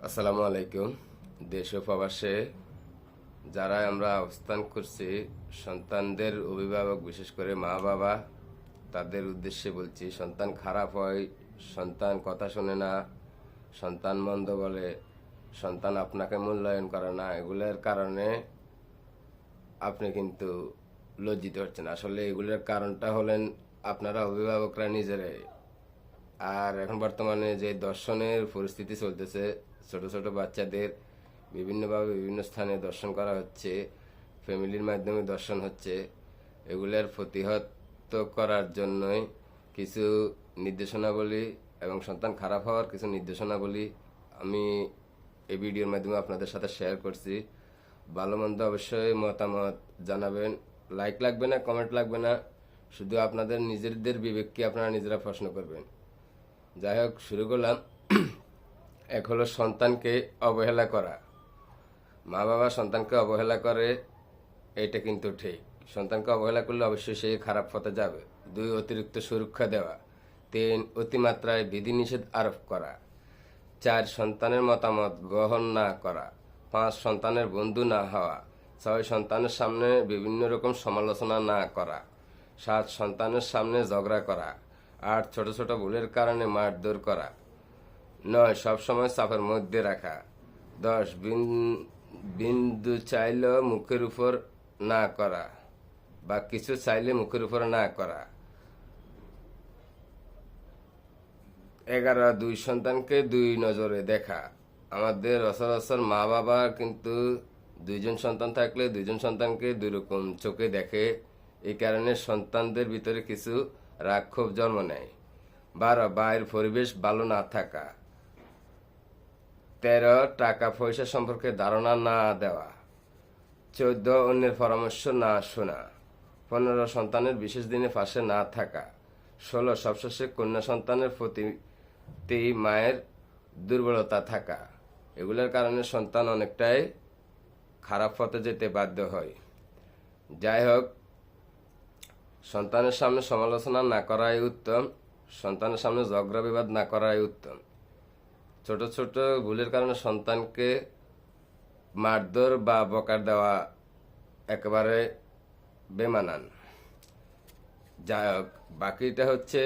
আসসালামু আলাইকুম। দেশ ও প্রবাসে যারা আমরা অবস্থান করছি, সন্তানদের অভিভাবক বিশেষ করে মা বাবা, তাদের উদ্দেশ্যে বলছি, সন্তান খারাপ হয়, সন্তান কথা শোনে না, সন্তান মন্দ বলে, সন্তান আপনাকে মূল্যায়ন করে না, এগুলোর কারণে আপনি কিন্তু লজ্জিত হচ্ছেন। আসলে এগুলোর কারণটা হলেন আপনারা অভিভাবকরা নিজেরাই। আর এখন বর্তমানে যে দর্শনের পরিস্থিতি চলতেছে, ছোট ছোট বাচ্চাদের বিভিন্নভাবে বিভিন্ন স্থানে দর্শন করা হচ্ছে, ফ্যামিলির মাধ্যমে দর্শন হচ্ছে, এগুলোর প্রতিহত করার জন্যই কিছু নির্দেশনাবলী এবং সন্তান খারাপ হওয়ার কিছু নির্দেশনাবলী আমি এই ভিডিওর মাধ্যমে আপনাদের সাথে শেয়ার করছি। ভালো মন্দ অবশ্যই মতামত জানাবেন। লাইক লাগবে না, কমেন্ট লাগবে না, শুধু আপনাদের নিজেদের বিবেককে আপনারা নিজেরা প্রশ্ন করবেন। যাই হোক, শুরু করলাম। এক হলো সন্তানকে অবহেলা করা। মা বাবা সন্তানকে অবহেলা করে, এটা কিন্তু ঠিক। সন্তানকে অবহেলা করলে অবশ্যই সে খারাপ পথে যাবে। 2, অতিরিক্ত সুরক্ষা দেওয়া। 3, অতিমাত্রায় বিধিনিষেধ আরোপ করা। 4, সন্তানের মতামত গ্রহণ না করা। 5, সন্তানের বন্ধু না হওয়া। 6, সন্তানের সামনে বিভিন্ন রকম সমালোচনা না করা। 7, সন্তানের সামনে ঝগড়া করা। 8, ছোট ছোট ভুলের কারণে মারধর করা। 9, সবসময় চাপের মধ্যে রাখা। 10, বিন্দু চাইলে মুখের উপর না করা বা কিছু চাইলে মুখের উপর না করা। 11, 2 সন্তানকে 2 নজরে দেখা। আমাদের সচরাচর মা বাবা কিন্তু 2জন সন্তান থাকলে 2জন সন্তানকে 2 রকম চোখে দেখে। এই কারণে সন্তানদের ভিতরে কিছু রাগ ক্ষোভ জন্ম নেয়। 12, বাইরের পরিবেশ ভালো না থাকা। 13, টাকা পয়সা সম্পর্কে ধারণা না দেওয়া। 14, অন্যের পরামর্শ না শোনা। 15, সন্তানের বিশেষ দিনে পাশে না থাকা। 16, সবশেষে কন্যা সন্তানের প্রতি মায়ের দুর্বলতা থাকা। এগুলোর কারণে সন্তান অনেকটাই খারাপ পথে যেতে বাধ্য হয়। যাই হোক, সন্তানের সামনে সমালোচনা না করাই উত্তম। সন্তানের সামনে ঝগড়া বিবাদ না করাই উত্তম। ছোট ছোট ভুলের কারণে সন্তানকে মারধর বা বকা দেওয়া একেবারে বেমানান। যাই হোক, বাকিটা হচ্ছে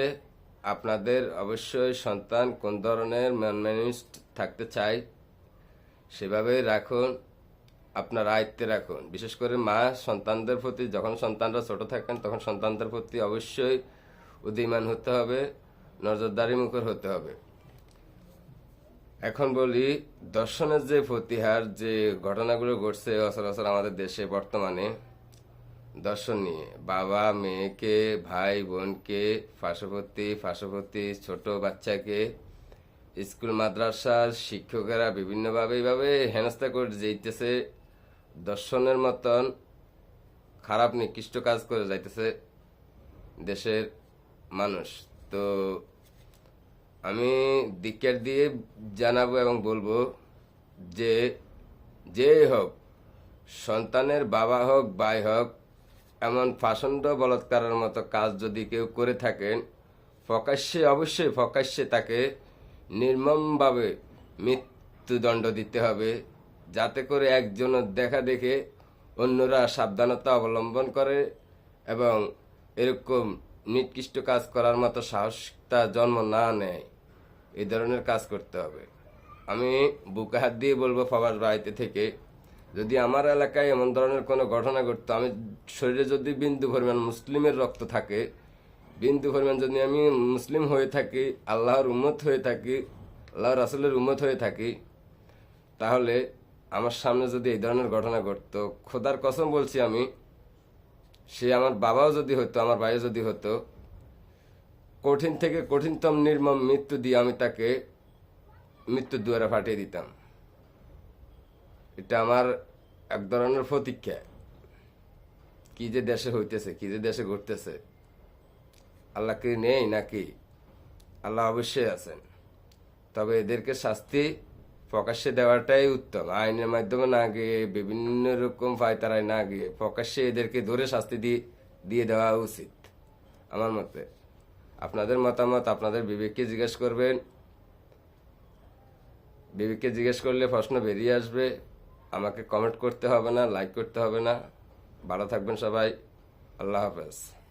আপনাদের অবশ্যই সন্তান কোন ধরনের ম্যানম্যানিস্ট থাকতে চায় সেভাবে রাখুন, আপনার আয়ত্তে রাখুন। বিশেষ করে মা সন্তানদের প্রতি, যখন সন্তানরা ছোট থাকেন তখন সন্তানদের প্রতি অবশ্যই উদীয়মান হতে হবে, নজরদারি মুখর হতে হবে। এখন বলি, দর্শনের যে প্রতিহার, যে ঘটনাগুলো ঘটছে সচরাচর আমাদের দেশে বর্তমানে দর্শন নিয়ে, বাবা মেয়েকে, ভাই বোনকে, পার্শ্ববর্তী ছোট বাচ্চাকে স্কুল মাদ্রাসার শিক্ষকেরা বিভিন্নভাবে এইভাবে হেনস্থা করে যাইতেছে। দর্শনের মতন খারাপ নিকৃষ্ট কাজ করে যাইতেছে দেশের মানুষ। তো আমি ধিক্কার দিয়ে জানাবো এবং বলবো যে, যে হোক, সন্তানের বাবা হোক ভাই হোক, এমন পাষণ্ড বলাৎকারের মতো কাজ যদি কেউ করে থাকেন, অবশ্যই প্রকাশ্যে তাকে নির্মমভাবে মৃত্যুদণ্ড দিতে হবে, যাতে করে একজনের দেখা দেখে অন্যরা সাবধানতা অবলম্বন করে এবং এরকম নিকৃষ্ট কাজ করার মতো সাহসটা জন্ম না নেয়। এই ধরনের কাজ করতে হবে। আমি বুকে হাত দিয়ে বলবো, প্রবাস বাড়িতে থেকে যদি আমার এলাকায় এমন ধরনের কোনো ঘটনা ঘটতো, আমি শরীরে যদি বিন্দু পরিমাণ মুসলিমের রক্ত থাকে, বিন্দু পরিমাণ যদি আমি মুসলিম হয়ে থাকি, আল্লাহর উম্মত হয়ে থাকি, আল্লাহ রাসূলের উম্মত হয়ে থাকি, তাহলে আমার সামনে যদি এই ধরনের ঘটনা ঘটতো, খোদার কসম বলছি আমি, সে আমার বাবাও যদি হতো, আমার ভাইও যদি হতো, কঠিন থেকে কঠিনতম নির্মম মৃত্যু দিয়ে আমি তাকে মৃত্যুর দুয়ারে পাঠিয়ে দিতাম। এটা আমার এক ধরনের প্রতীক্ষা। কি যে দেশে হইতেছে, কি যে দেশে ঘটতেছে, আল্লাহ কি নেই নাকি? আল্লাহ অবশ্যই আছেন, তবে এদেরকে শাস্তি প্রকাশ্যে দেওয়াটাই উত্তম। আইনের মাধ্যমে না গিয়ে, বিভিন্ন রকম ফায়তারায় না গিয়ে, প্রকাশ্যে এদেরকে ধরে শাস্তি দিয়ে দেওয়া উচিত আমার মতে। আপনাদের মতামত আপনাদের বিবেককে জিজ্ঞেস করবেন। বিবিকে জিজ্ঞেস করলে প্রশ্ন বেরিয়ে আসবে। আমাকে কমেন্ট করতে হবে না, লাইক করতে হবে না। ভালো থাকবেন সবাই। আল্লাহ হাফেজ।